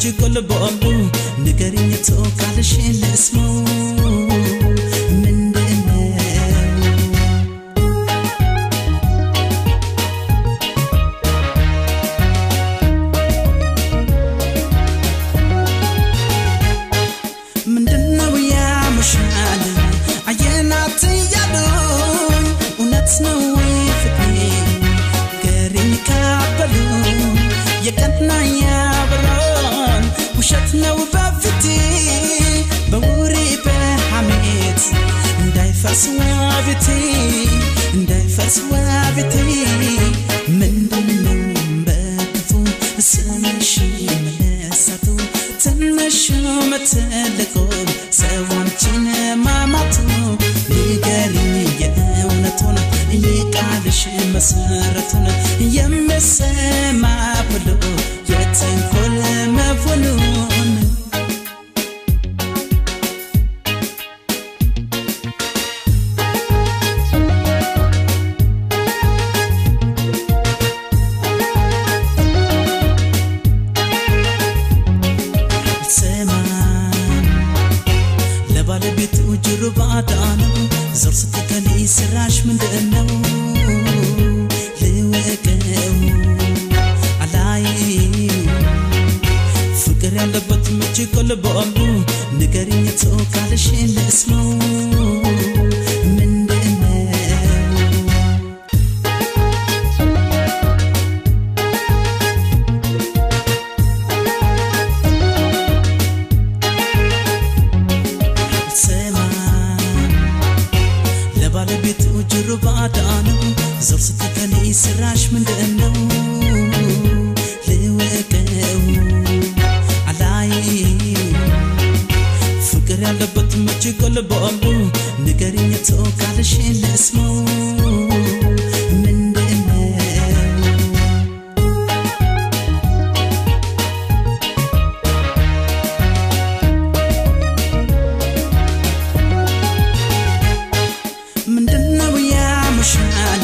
መጅጎል ቦምቡ ንገሪኝ ተወካለሽ ለስሙ ምንድነው ያምሻል አየናት ያሉኝ እውነት ነው ወይ ፍቅሬ ገሪኝ ካበሉ የቀና ያብራን ውሸት ነው በፊቴ በውሪ በሐሜት እንዳይፈርስ ዋቤቴ ምንድነው በክፉ ስምሽ መለሳቱ ትንሽ መትልቁ ሰዋንችን ማማቱ ንገሪኝ የእውነቱን የቃልሽ መሰረቱን የምሰማ ብሎ የተንኮል መሆኑን ባለቤቱ ጅሩ ባዳነው ዞር ስትከኒ ስራሽ ምንድነው ልወቀው አላይ ፍቅር ያለበት መጅጎል ቦምቡ ንገሪኝ ተወካለሽ ለስሙ ባለቤቱ ጅሩ ባዳነው ዞር ስትከኒ ስራሽ ምንድነው ልወቀው አላይ ፍቅር ያለበት መጅጎል ቦምቡ ንገሪኝ ተወካለሽ ለስሙ ምንድነው ያምሻል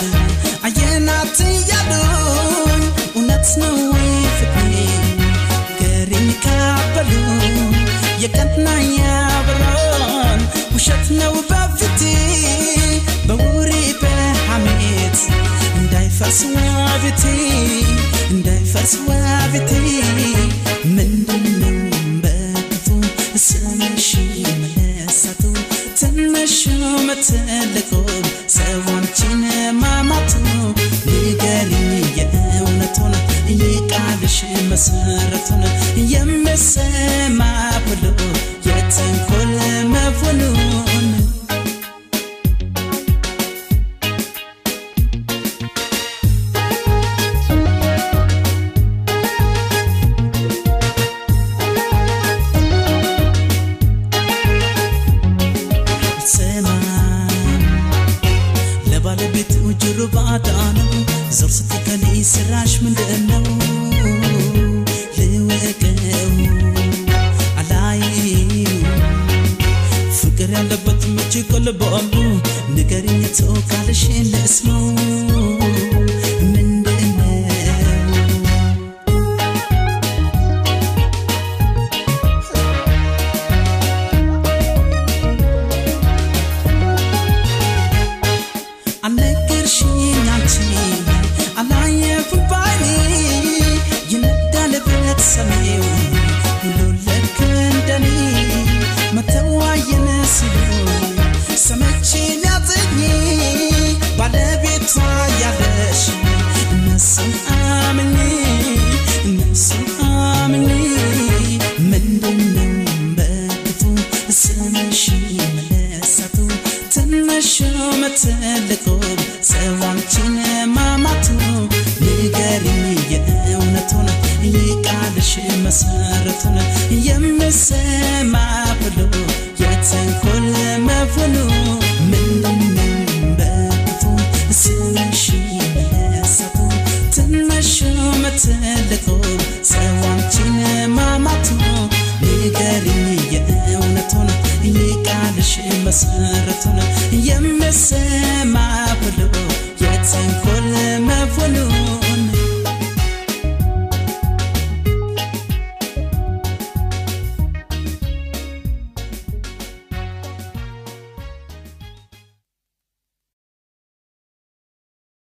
አየናት ያሉኝ እውነት ነው ወይ ፍቅሬ ገሪኝ ካበሉ የቀና ያብራን ውሸት ነው በፊቴ በውሪ በሐሜት እንዳይፈርስ ዋቤቴ ምንድነው በክፉ ስምሽ መለሳቱ ትንሽ መትልቁ ሰዋንችን ማማቱ ንገሪኝ የእውነቱን የቃልሽ መሰረቱን የምሰማ ብሎ የተንኮል መሆኑን ባለቤቱ ጅሩ ባዳነው ዞር ስትከኒ ስራሽ ምንድነው ልወቀው አላይ ፍቅር ያለበት መጅጎል ቦምቡ ንገሪኝ ተወካለሽ ለስሙ አነገርሽኝ አንቺ አላየሁም ባይኔ ይነዳልበት ሰሜው ሁሉ ልክ እንደኔ መተዋየን ሲሉ ሰመቼ ሊያጠኝ ባለቤቷ ያለሽ እነሱን አምኜ ምንድነው በክፉ ስምሽ መለሳቱ ትንሽ መትልቁ ሰዋንችን ማማቱ ንገሪኝ የእውነቱን የቃልሽ መሰረቱን የምሰማ ብሎ የተንኮል መሆኑን ምንድነው በክፉ ስምሽ መለሳቱ ትንሽ መትልቁ ሰዋንችን ማማቱ ንገሪኝ የእውነቱን የቃልሽ መሰረቱን የምሰማ